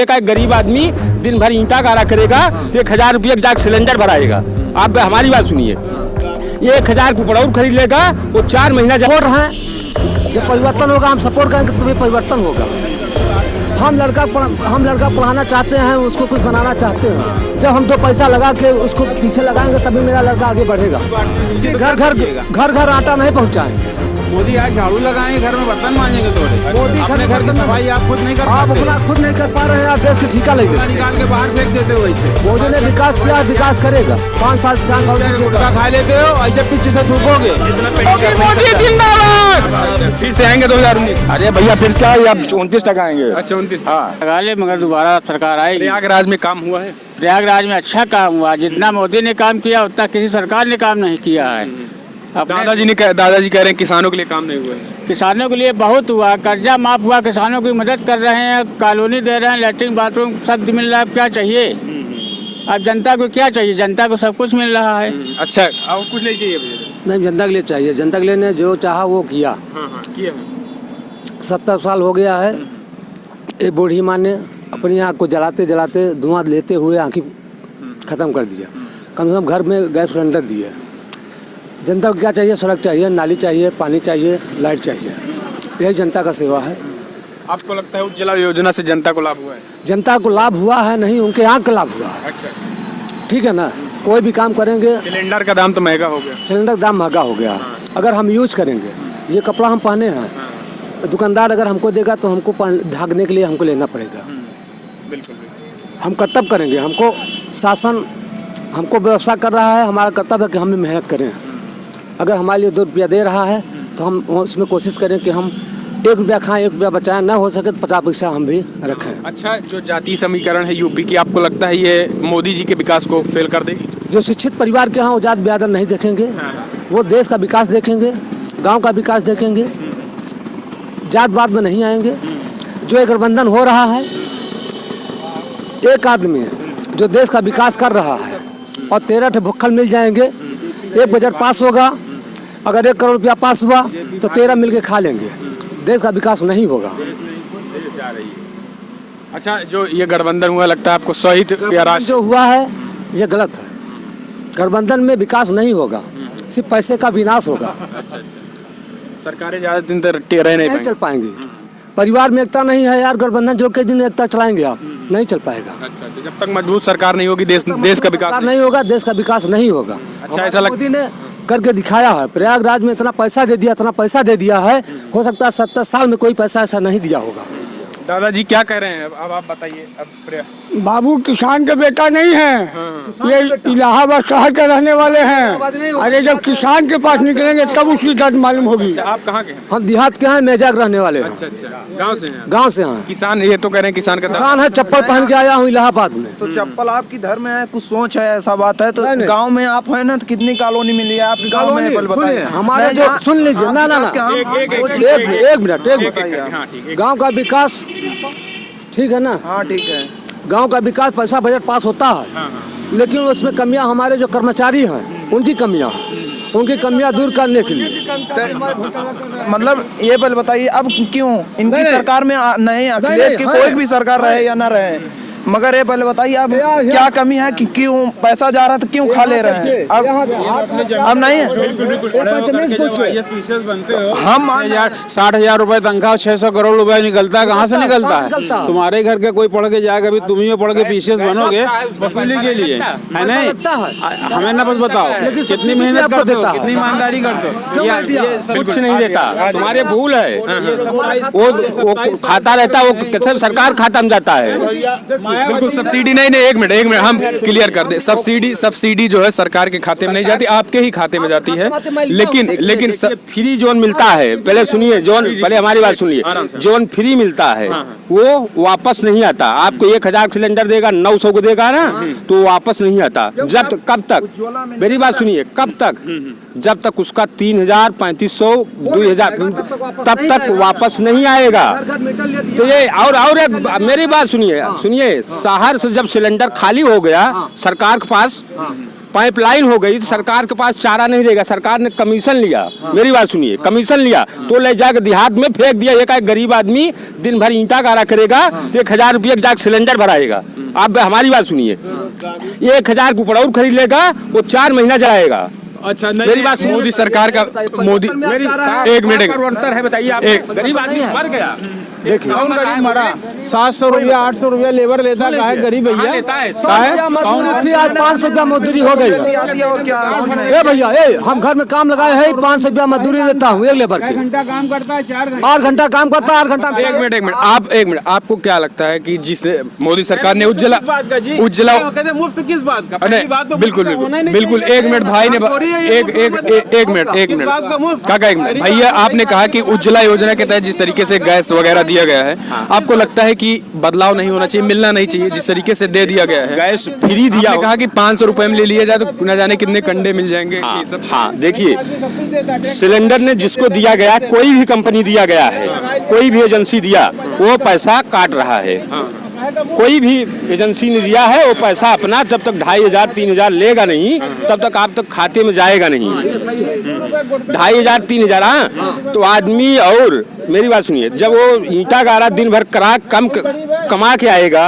एक गरीब आदमी दिन भर ईंटा गारा करेगा तो 1000 रुपये का सिलेंडर भराएगा। आप हमारी बात सुनिए, 1000 को पड़ौर खरीद लेगा, वो 4 महीना सपोर्ट है। जब परिवर्तन होगा हम सपोर्ट करेंगे तभी परिवर्तन होगा। हम लड़का पढ़ाना चाहते हैं, उसको कुछ बनाना चाहते हैं। जब हम 2 पैसा लगा के उसको पीछे लगाएंगे तभी मेरा लड़का आगे बढ़ेगा। घर घर आटा नहीं पहुँचाएंगे। मोदी आज झाड़ू लगाएंगे, घर में बर्तन मांजेंगे थोड़े। मोदी अपने घर की सफाई आप खुद नहीं कर पाते। आप अपना खुद नहीं कर पा रहे हैं, आप देश के ठिका लेंगे, निकाल के बाहर फेंक देते हो। ऐसे मोदी ने विकास किया, विकास करेगा। 5 साल 4 साल गुटखा खा लेते हो, ऐसे पीछे से थूकोगे। मोदी जिंदाबाद। फिर से आएंगे 2019। अरे भैया फिर से आए, अब 29 तक आएंगे। अच्छा 29 लगा ले, मगर दोबारा सरकार आएगी। प्रयागराज में काम हुआ है? प्रयागराज में अच्छा काम हुआ। जितना मोदी ने काम किया उतना किसी सरकार ने काम नहीं किया है। दादाजी कह रहे हैं किसानों के लिए काम नहीं हुआ है। किसानों के लिए बहुत हुआ, कर्जा माफ हुआ, किसानों की मदद कर रहे हैं, कॉलोनी दे रहे हैं, लैट्रिन बाथरूम सब मिल रहा है। अब क्या चाहिए? अब जनता को क्या चाहिए? जनता को सब कुछ मिल रहा है। अच्छा, और कुछ नहीं चाहिए? नहीं, जनता के लिए चाहिए। जनता के लिए ने जो चाहा वो किया। किया। 70 साल हो गया है। एक बूढ़ी माँ ने अपनी आँख को जलाते जलाते धुआं लेते हुए आँखें ख़त्म कर दिया। कम से कम घर में गैस सिलेंडर दिए। जनता को क्या चाहिए? सड़क चाहिए, नाली चाहिए, पानी चाहिए, लाइट चाहिए। यही जनता का सेवा है। आपको लगता है उज्ज्वला योजना से जनता को लाभ हुआ है? जनता को लाभ हुआ है नहीं, उनके आँख का लाभ हुआ है। अच्छा, ठीक है ना। कोई भी काम करेंगे। सिलेंडर का दाम तो महंगा हो गया। सिलेंडर दाम महंगा हो गया। अगर हम यूज करेंगे, ये कपड़ा हम पहने हैं, दुकानदार अगर हमको देगा तो हमको ढाकने के लिए हमको लेना पड़ेगा। बिल्कुल। हम कर्तव्य करेंगे। हमको शासन हमको व्यवस्था कर रहा है, हमारा कर्तव्य है कि हम मेहनत करें। अगर हमारे लिए 2 रुपया दे रहा है तो हम उसमें कोशिश करें कि हम 1 रुपया खाएं, 1 रुपया बचाएं, ना हो सके तो 50 पैसा हम भी रखें। अच्छा, जो जाति समीकरण है यूपी की, आपको लगता है ये मोदी जी के विकास को फेल कर देगी? जो शिक्षित परिवार के हैं वो जात ब्यादर नहीं देखेंगे। वो देश का विकास देखेंगे, गांव का विकास देखेंगे, जात बात में नहीं आएंगे। जो एक गठबंधन हो रहा है, एक आदमी जो देश का विकास कर रहा है और 13 भुक्खल मिल जाएंगे। एक बजट पास होगा, अगर 1 करोड़ रुपया पास हुआ तो 13 मिल के खा लेंगे। देश का विकास नहीं होगा। अच्छा, जो ये गठबंधन हुआ लगता है आपको सहित या राष्ट्र? जो हुआ है ये गलत है। गठबंधन में विकास नहीं होगा, सिर्फ पैसे का विनाश होगा। सरकारें ज्यादा दिन तक रह नहीं चल पाएंगी। परिवार में एकता नहीं है यार, गठबंधन जोड़ के दिन एकता चलाएंगे आप, नहीं चल पाएगा। अच्छा, जब तक मजबूत सरकार नहीं होगी देश का विकास नहीं होगा, देश का विकास नहीं होगा। अच्छा, ऐसा मोदी ने करके दिखाया है। प्रयागराज में इतना पैसा दे दिया है, हो सकता है 70 साल में कोई पैसा ऐसा नहीं दिया होगा। दादाजी क्या कह रहे हैं? अब आप बताइए। अब बाबू किसान के बेटा नहीं है, ये इलाहाबाद शहर के रहने वाले हैं। अरे जब किसान के पास निकलेंगे तब उसकी दर्द मालूम होगी। आप कहाँ के हैं? हम देहात के हैं, मेजाग रहने वाले हैं। अच्छा, गाँव से हैं? गाँव से हैं। किसान, ये तो कह रहे हैं किसान है। चप्पल पहन के आया हूँ इलाहाबाद में। तो चप्पल आपकी धर्म है, कुछ सोच है, ऐसा बात है। तो गांव में आप है ना, तो कितनी कॉलोनी मिली है आपके गांव में? बताइए हमारे जो सुन लीजिए ना एक मिनट। गाँव का विकास ठीक है ना? हाँ ठीक है। गांव का विकास पैसा बजट पास होता है, लेकिन उसमें कमियां हमारे जो कर्मचारी हैं उनकी कमियां दूर करने के लिए। मतलब ये पहले बताइए, अब क्यों इनकी सरकार में नहीं, अखिलेश की कोई भी सरकार रहे या ना रहे, मगर ये पहले बताइए अब क्या कमी है कि क्यों पैसा जा रहा है, तो क्यों खा ले रहे हैं? अब नहीं है। हम 60,000 रुपए तनख्वाह, 600 करोड़ रुपए निकलता है। कहाँ से निकलता है? तुम्हारे घर के कोई पढ़ के जाएगा, अभी तुम ही पढ़ के पीसीएस बनोगे वसूली के लिए, है नहीं? हमें ना बस बताओ कितनी मेहनत करते हो, कितनी ईमानदारी करते हो। कुछ नहीं देता, तुम्हारे भूल है। वो खाता रहता है, वो सरकार खाता में जाता है। बिल्कुल सब्सिडी नहीं, एक मिनट हम क्लियर कर दें। सब्सिडी जो है सरकार के खाते में नहीं जाती, आपके ही खाते में जाती है। लेकिन फ्री जोन मिलता है, पहले सुनिए, पहले हमारी बात सुनिए। जोन फ्री मिलता है वो वापस नहीं आता। आपको 1000 सिलेंडर देगा, 900 को देगा ना, तो वापस नहीं आता। कब तक? मेरी बात सुनिए, कब तक? जब तक उसका 3000, 3500, 2000 तब तक वापस नहीं आएगा। तो ये और मेरी बात सुनिए, शहर से जब सिलेंडर खाली हो गया सरकार के पास, पाइपलाइन हो गई तो सरकार के पास चारा नहीं रहेगा। सरकार ने कमीशन लिया, मेरी बात सुनिए, कमीशन लिया तो ले जाकर देहात में फेंक दिया। एक गरीब आदमी दिन भर ईंटा गारा करेगा तो 1000 रुपये का सिलेंडर भराएगा। आप हमारी बात सुनिए, 1000 को पड़ौर खरीद लेगा, वो 4 महीना जलाएगा। अच्छा नहीं, मेरी बात मोदी सरकार का मोदी मेरी एक मिनट अंतर है, बताइए आप। एक गरीब आदमी मर गया, देखिए कौन गरीब मरा? 700 रुपया 800 रुपया लेबर लेता है गरीब भैया, लेता है। मजदूरी थी, आज 500 रुपया मजदूरी हो गई। आती है और क्या ए भैया, हम घर में काम लगाए हैं, 500 रुपया मजदूरी देता हूँ एक लेबर की। घंटा काम करता है, 4 घंटा 8 घंटा काम करता है, 8 घंटा। एक मिनट आप एक मिनट, आपको क्या लगता है कि जिसने मोदी सरकार ने उज्ज्वला मुफ्त किस बात का? नहीं, बिल्कुल बिल्कुल एक मिनट भाई ने एक मिनट काका, एक मिनट भैया, आपने कहा कि उज्ज्वला योजना के तहत जिस तरीके से गैस वगैरह दिया गया है, आपको लगता है कि बदलाव नहीं होना चाहिए, मिलना नहीं चाहिए? जिस तरीके से दे दिया गया है, गैस फ्री दिया, आपने कहा कि 500 रुपए में ले लिया जाए तो न जाने कितने कंडे मिल जाएंगे। हाँ देखिए, सिलेंडर ने जिसको दिया गया, कोई भी कंपनी दिया गया है, कोई भी एजेंसी दिया, वो पैसा काट रहा है। कोई भी एजेंसी ने दिया है वो पैसा अपना, जब तक 2500-3000 लेगा नहीं तब तक आप तक खाते में जाएगा नहीं। 2500-3000, हाँ। तो आदमी, और मेरी बात सुनिए, जब वो ईंटा गारा दिन भर कमा के आएगा,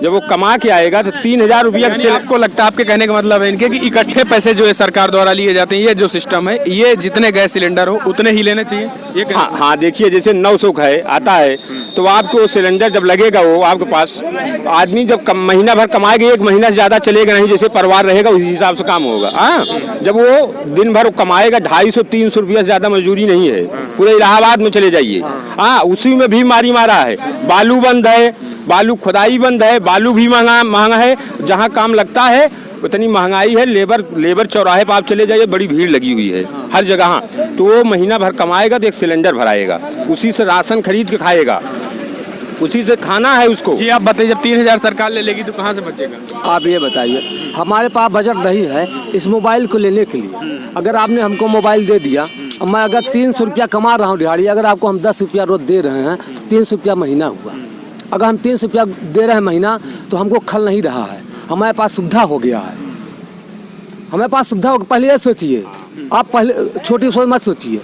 जब वो कमा के आएगा तो 3000 रुपया से। आपको लगता है, आपके कहने का मतलब है इनके कि इकट्ठे पैसे जो है सरकार द्वारा लिए जाते हैं, ये जो सिस्टम है, ये जितने गैस सिलेंडर हो उतने ही लेने चाहिए? ये हाँ देखिए, जैसे 900 का है आता है तो आपको सिलेंडर जब लगेगा, वो आपके पास आदमी जब महीना भर कमाएगा, 1 महीना से ज्यादा चलेगा नहीं, जैसे परिवार रहेगा उसी हिसाब से काम होगा। हाँ, जब वो दिन भर कमाएगा, 250-300 रुपया से ज्यादा मजदूरी नहीं है। पूरे इलाहाबाद में चले जाइए, हाँ, उसी में भी मारी मारा है। बालू बंद है, बालू खुदाई बंद है, बालू भी महंगा है, जहाँ काम लगता है उतनी महंगाई है। लेबर चौराहे पर आप चले जाइए, बड़ी भीड़ लगी हुई है हर जगह। हाँ, तो वो महीना भर कमाएगा तो 1 सिलेंडर भराएगा, उसी से राशन खरीद के खाएगा, उसी से खाना है उसको। जी आप बताइए, जब 3000 सरकार ले लेगी तो कहाँ से बचेगा? आप ये बताइए, हमारे पास बजट नहीं है इस मोबाइल को लेने के लिए। अगर आपने हमको मोबाइल दे दिया, मैं अगर 300 रुपया कमा रहा हूँ दिहाड़ी, अगर आपको हम 10 रुपया रोज दे रहे हैं तो 300 रुपया महीना हुआ। अगर हम 300 रुपया दे रहे हैं महीना तो हमको खल नहीं रहा है, हमारे पास सुविधा हो गया है। हमारे पास सुविधा हो, पहले ये सोचिए आप, पहले छोटी सोच मत सोचिए,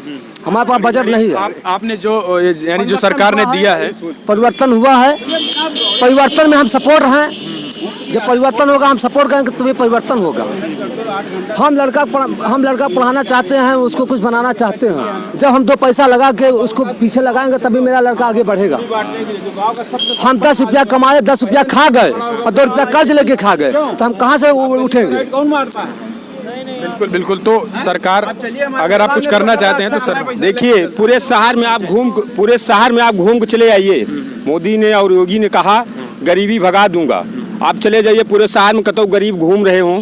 हमारे पास बजट नहीं है। आपने जो यानी जो सरकार ने दिया है, परिवर्तन हुआ है, परिवर्तन में हम सपोर्ट हैं। जब परिवर्तन होगा हम सपोर्ट करेंगे तभी परिवर्तन होगा। हम लड़का पढ़ाना चाहते हैं, उसको कुछ बनाना चाहते हैं। जब हम 2 पैसा लगा के उसको पीछे लगाएंगे तभी मेरा लड़का आगे बढ़ेगा। हम 10 रुपया कमाए, 10 रुपया खा गए और 2 रुपया कर्ज लेके खा गए, तो हम कहाँ से उठेंगे? बिल्कुल। तो सरकार, अगर आप कुछ करना चाहते हैं तो सर देखिए, पूरे शहर में आप घूम के चले आइए। मोदी ने और योगी ने कहा गरीबी भगा दूंगा। आप चले जाइए पूरे शहर में, कतो गरीब घूम रहे हों,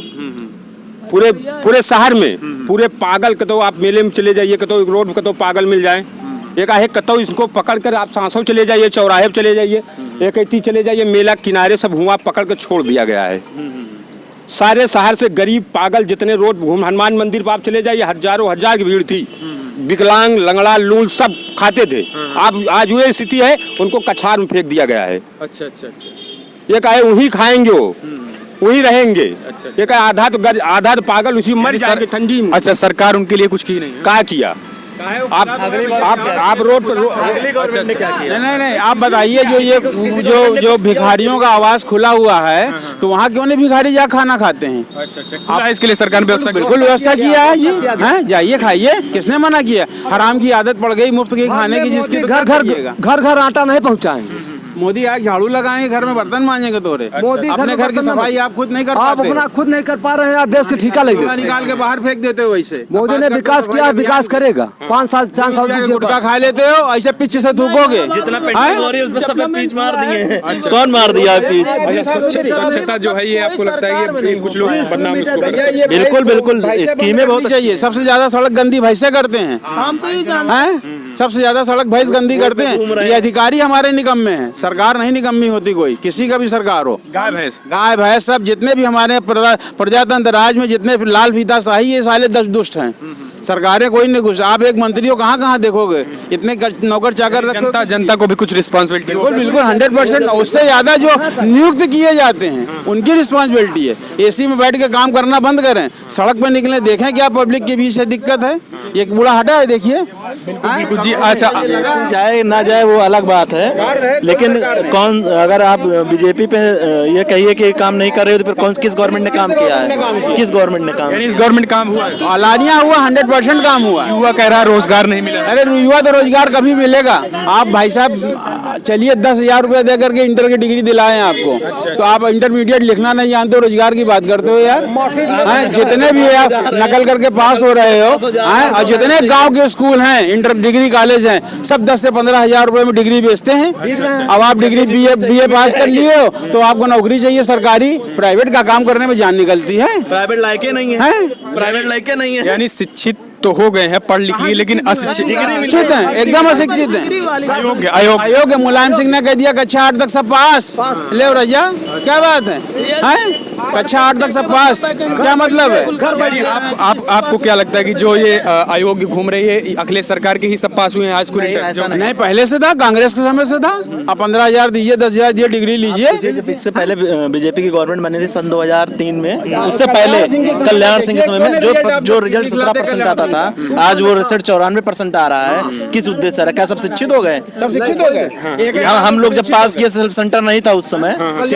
पूरे शहर में, पूरे पागल, कतो आप मेले में चले जाइए, कतो रोड में कतो पागल मिल जाए, एक कतो इसको पकड़ कर आप सांसों चले जाइए, चौराहे पे चले जाइए, एक चले जाइए, मेला किनारे सब हुआ पकड़ कर छोड़ दिया गया है। सारे शहर से गरीब पागल जितने रोड घूम, हनुमान मंदिर पर आप चले जाइए, हजारों हजार की भीड़ थी। विकलांग, लंगड़ा, लूल सब खाते थे। आप आज ये स्थिति है, उनको कछार में फेंक दिया गया है। अच्छा। ये कहे वही खाएंगे, वो वही रहेंगे। ये कहे आधा तो पागल उसी मर जाएंगे ठंडी में। अच्छा, सरकार उनके लिए कुछ की नहीं? क्या किया? आप रोड पर नहीं, आप बताइए, जो भिखारियों का आवास खुला हुआ है तो वहाँ क्यों नहीं भिखारी जा खाना खाते हैं? अच्छा, इसके लिए सरकार ने बिल्कुल व्यवस्था किया है जी। हैं, जाइए खाइए, किसने मना किया? हराम की आदत पड़ गई मुफ्त की खाने की, जिसकी घर आटा नहीं पहुँचाएंगे। मोदी आज झाड़ू लगाएंगे, घर में बर्तन मांजेंगे तोरे। मोदी अपने घर की सफाई आप खुद नहीं कर पाते, आप अपना खुद नहीं कर पा रहे हैं, आप देश के ठेका लेंगे, निकाल के बाहर फेंक देते हो। वैसे मोदी ने विकास किया, विकास करेगा। 5 साल 4 साल गुटखा खा लेते हो, ऐसे पीछे से थूकोगे। जितना पेंटिंग हो रही है उसमें सब पे पीच मार दिए हैं। कौन मार दिया पीच? स्वच्छता जो है, ये आपको लगता है कि कुछ लोग बदनाम इसको करते हैं? बिल्कुल स्कीमें बहुत चाहिए। सबसे ज्यादा सड़क गंदी भैंसे करते हैं, हम तो ये जानते हैं। सबसे ज्यादा सड़क भैंस गंदी करते हैं। ये अधिकारी हमारे निकम्मे हैं, सरकार नहीं निकम्मी होती कोई, किसी का भी सरकार हो। गाय भैंस सब जितने भी हमारे प्रजातंत्र राज में जितने लाल फीता शाही, ये साले दुष्ट हैं। सरकारें कोई नहीं खुश। आप एक मंत्री हो, कहाँ कहाँ देखोगे, इतने नौकर चाकर रखो। जनता को भी कुछ रिस्पॉन्सिबिलिटी बिल्कुल बिल्कुल 100%। उससे ज्यादा जो नियुक्त किए जाते हैं उनकी रिस्पॉन्सिबिलिटी है। एसी में बैठ के काम करना बंद करें, सड़क पे निकले, देखें क्या पब्लिक के बीच से दिक्कत है। ये बूढ़ा हटा है, देखिए। बिल्कुल जी। अच्छा, जाए ना जाए वो अलग बात है, लेकिन कौन, अगर आप बीजेपी पे ये कहिए कि काम नहीं कर रहे हो तो फिर कौन, किस गवर्नमेंट ने काम किया है? किस गवर्नमेंट ने काम? यानी इस गवर्नमेंट काम हुआ है? अलानिया हुआ, 100% काम हुआ। युवा कह रहा रोजगार नहीं मिला। अरे युवा तो रोजगार कभी मिलेगा। आप भाई साहब चलिए 10,000 रुपया दे करके इंटर की डिग्री दिलाएं आपको, तो आप इंटरमीडिएट लिखना नहीं जानते हो, रोजगार की बात करते हो यार। जितने भी आप नकल करके पास हो रहे हो, और जितने गांव के स्कूल हैं, इंटर डिग्री कॉलेज हैं, सब 10 से 15,000 रुपए में डिग्री बेचते हैं। अब आप डिग्री बीए पास कर लिए हो तो आपको नौकरी चाहिए सरकारी, प्राइवेट का काम करने में जान निकलती है। प्राइवेट लायके नहीं है, प्राइवेट लायके नहीं है। यानी शिक्षित तो हो गए हैं, पढ़ लिख लिए, लेकिन अशिक्षित हैं, एकदम अशिक्षित हैं। अयोग्य। मुलायम सिंह ने कह दिया कक्षा 8 तक सब पास। ले रजा, क्या बात है? कक्षा 8 तक सब पास, क्या मतलब है? आपको क्या लगता है कि जो ये अयोग्य घूम रही है, अखिलेश सरकार के ही सब पास हुए हैं हाई स्कूल? नहीं, पहले से था, कांग्रेस के समय से था। आप 15,000 दीजिए, 10,000 दिए, डिग्री लीजिए। जब इससे पहले बीजेपी की गवर्नमेंट बनी थी सन 2003 में, उससे पहले कल्याण सिंह के समय में जो रिजल्ट 17% आता था, आज वो रिजल्ट 94% आ रहा है। किस उद्देश्य से? क्या सब शिक्षित हो गए? सब शिक्षित हो गए। हम लोग जब पास किए, सेल्फ सेंटर नहीं था उस समय,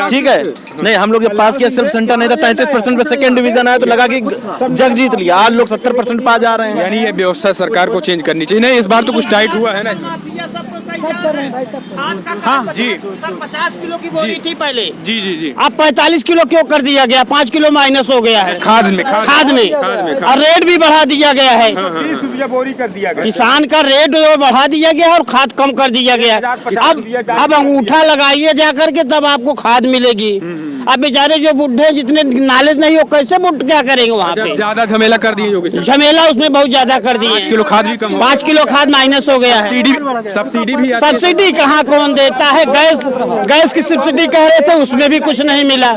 ठीक है? नहीं, हम लोग जब पास किया सेल्फ सेंटर नहीं था, 33% पे सेकंड डिवीजन आया तो लगा कि जग जीत लिया। आज लोग 70% पा जा रहे हैं। यानी ये व्यवस्था सरकार को चेंज करनी चाहिए। नहीं, इस बार तो कुछ टाइट हुआ है ना। हाँ जी, 50 किलो की बोरी थी पहले, जी जी जी, अब 45 किलो क्यों कर दिया गया? 5 किलो माइनस हो गया है खाद में और रेट भी बढ़ा दिया गया है। 30 रुपया बोरी कर दिया गया। किसान का रेट बढ़ा दिया गया और खाद कम कर दिया गया। अब अंगूठा लगाइए जाकर के, तब आपको खाद मिलेगी। अब बेचारे जो बुढ़े जितने नॉलेज नहीं हो, कैसे बुढ़ क्या करेंगे वहाँ पे? ज्यादा झमेला कर दिए योगी सर। झमेला उसमें बहुत ज्यादा कर दिए। 5 किलो खाद भी कम, 5 किलो खाद माइनस हो गया है। सब्सिडी भी आती है। सब्सिडी कहाँ कौन देता है? गैस की सब्सिडी कह रहे थे, उसमें भी कुछ नहीं मिला।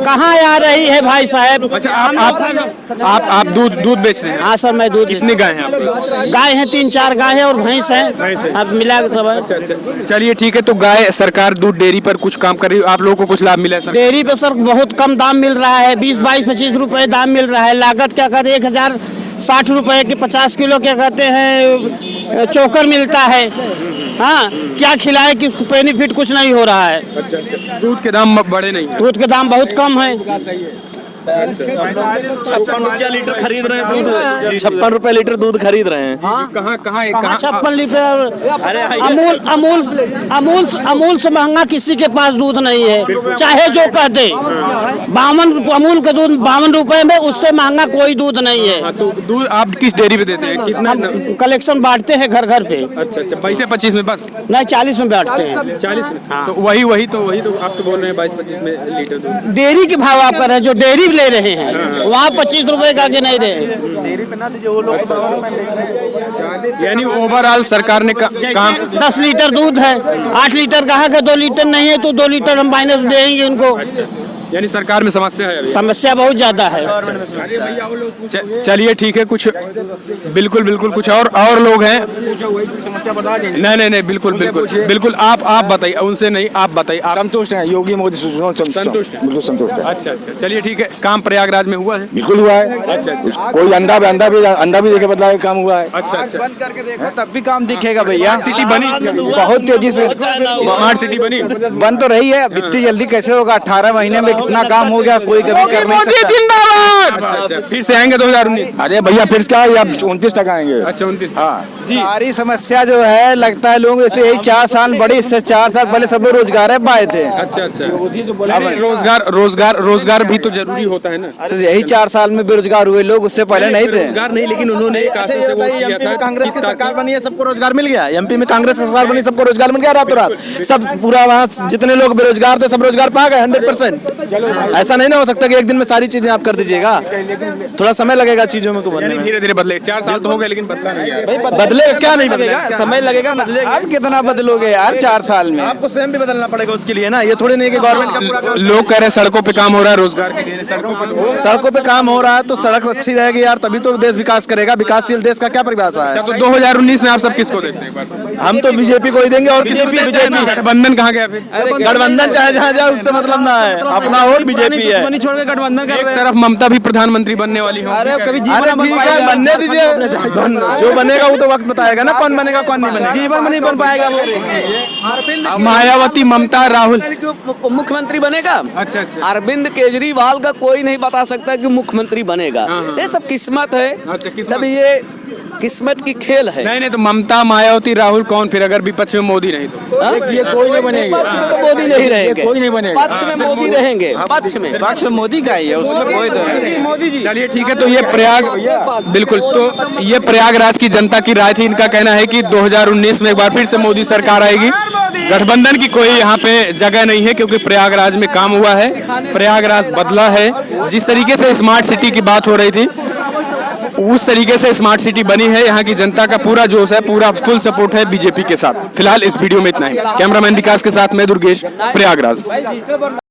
कहाँ आ रही है भाई साहब? अच्छा, आप दूध बेच रहे हैं? हाँ सर, मैं दूध। कितनी गाय हैं आपकी? गाय हैं 3-4 गाय हैं और भैंस हैं, अब मिला के सब। अच्छा, चलिए ठीक है। तो गाय, सरकार दूध डेयरी पर कुछ काम कर रही है, आप लोगों को कुछ लाभ मिला है? डेयरी पे सर बहुत कम दाम मिल रहा है, 20, 22, 25 रुपए दाम मिल रहा है। लागत क्या कहते हैं, 1060 रुपए के 50 किलो क्या कहते हैं चोकर मिलता है। हाँ, क्या खिलाए कि बेनिफिट कुछ नहीं हो रहा है। अच्छा, दूध के दाम बड़े नहीं? दूध के दाम बहुत कम है। 56 रुपया लीटर खरीद रहे हैं दूध। 56 रुपए लीटर दूध खरीद रहे हैं। कहाँ 56 लीटर? अमूल से महंगा किसी के पास दूध नहीं है, चाहे जो कह दे। 52 अमूल का दूध 52 रुपए में, उससे महंगा कोई दूध नहीं है। तो दूध आप किस डेयरी पे देते हैं? कितना कलेक्शन बांटते हैं घर घर पे। अच्छा, 22-25 में बस? नहीं, 40 में बांटते हैं। 40 में? तो वही तो आप तो बोल रहे हैं 22-25 में लीटर दूध। डेयरी के भाव आप कर रहे हैं, जो डेयरी ले रहे हैं वहाँ 25 रुपए का आगे नहीं रहे। डेयरी पे ना दीजिए, वो लोग यानी ओवरऑल सरकार ने काम। 10 लीटर दूध है, 8 लीटर कहा कि 2 लीटर नहीं है, तो 2 लीटर हम माइनस देंगे उनको। यानी सरकार में समस्या है अभी? समस्या बहुत ज्यादा है। चलिए ठीक है, कुछ बिल्कुल कुछ और लोग हैं। नहीं, बिल्कुल आप बताइए, उनसे नहीं, आप बताइए। आप संतुष्ट हैं? योगी मोदी संतुष्ट है? बिल्कुल संतुष्ट है। अच्छा, चलिए ठीक है। काम प्रयागराज में हुआ है? बिल्कुल हुआ है। अच्छा, कोई अंधा भी देखे बदलाव काम हुआ है। अच्छा, बंद करके देखो तब भी काम दिखेगा भैया। सिटी बनी बहुत तेजी से, स्मार्ट सिटी बनी? बन तो रही है, इतनी जल्दी कैसे होगा? 18 महीने में कितना काम हो गया, कोई कभी कर नहीं सकता। अच्छा, फिर से आएंगे 2019? अरे भैया फिर क्या, आप 29 तक आएंगे। अच्छा, 29। हाँ, सारी समस्या जो है, लगता है लोग ऐसे यही 4 साल बड़ी, इससे 4 साल पहले सब लोग रोजगार पाए थे। अच्छा, रोजगार भी तो जरूरी होता है ना। तो यही 4 साल में बेरोजगार हुए लोग, उससे पहले नहीं थे। रोजगार नहीं, लेकिन उन्होंने एक आशा से वोट किया था। कांग्रेस की सरकार बनी है, सबको रोजगार मिल गया। एमपी में कांग्रेस की सरकार बनी, सबको रोजगार मिल गया रातों रात। सब पूरा वहाँ जितने लोग बेरोजगार थे, सब रोजगार पा गए 100%। ऐसा नहीं ना हो सकता कि एक दिन में सारी चीजें आप कर दीजिएगा, थोड़ा समय लगेगा चीजों में को बनने में। धीरे धीरे बदले, 4 साल तो हो गए लेकिन बदला नहीं है। बदलेगा क्या, नहीं बदलेगा, समय लगेगा, बदलेगा। आप कितना बदलोगे यार 4 साल में? आपको स्वयं भी बदलना पड़ेगा उसके लिए ना, ये थोड़ी नहीं कि गवर्नमेंट का पूरा लोग कह रहे हैं सड़कों पे काम हो रहा है, रोजगार के लिए सड़कों पे काम हो रहा है तो सड़क अच्छी रहेगी यार, तभी तो देश विकास करेगा। विकासशील देश का क्या परिभाषा है? तो 2019 में आप सब किसको देखते हैं? हम तो बीजेपी को ही देंगे। और बीजेपी गठबंधन कहाँ गया फिर? गठबंधन चाहे जहाँ जाए उससे मतलब ना है, अपना वोट बीजेपी है। छोड़ के गठबंधन कर एक रहे हैं। तरफ ममता भी प्रधानमंत्री बनने वाली हो। अरे कभी अरे जीवन में ठीक है, बनने दीजिए, जो बनेगा वो तो वक्त बताएगा ना, कौन बनेगा कौन नहीं बनेगा। जीवन में नहीं बन पाएगा वो। मायावती, ममता, राहुल मुख्यमंत्री बनेगा। अच्छा अच्छा। अरविंद केजरीवाल का कोई नहीं बता सकता कि मुख्यमंत्री बनेगा। ये सब किस्मत है, अच्छा, किस्मत। सब ये किस्मत की खेल है। नहीं तो ममता, मायावती, राहुल कौन फिर अगर विपक्ष में मोदी नहीं तो? ये कोई नहीं बनेगा, पक्ष में तो मोदी नहीं रहेंगे, कोई नहीं बनेगा। पक्ष में मोदी रहेंगे, पक्ष में मोदी का ही है, उसमें कोई मोदी जी। चलिए ठीक है, तो ये प्रयाग, बिल्कुल, तो ये प्रयागराज की जनता की राय थी। इनका कहना है कि 2019 में एक बार फिर से मोदी सरकार आएगी। गठबंधन की कोई यहाँ पे जगह नहीं है क्योंकि प्रयागराज में काम हुआ है, प्रयागराज बदला है। जिस तरीके से स्मार्ट सिटी की बात हो रही थी उस तरीके से स्मार्ट सिटी बनी है। यहाँ की जनता का पूरा जोश है, पूरा फुल सपोर्ट है बीजेपी के साथ। फिलहाल इस वीडियो में इतना ही। कैमरामैन विकास के साथ मैं दुर्गेश, प्रयागराज।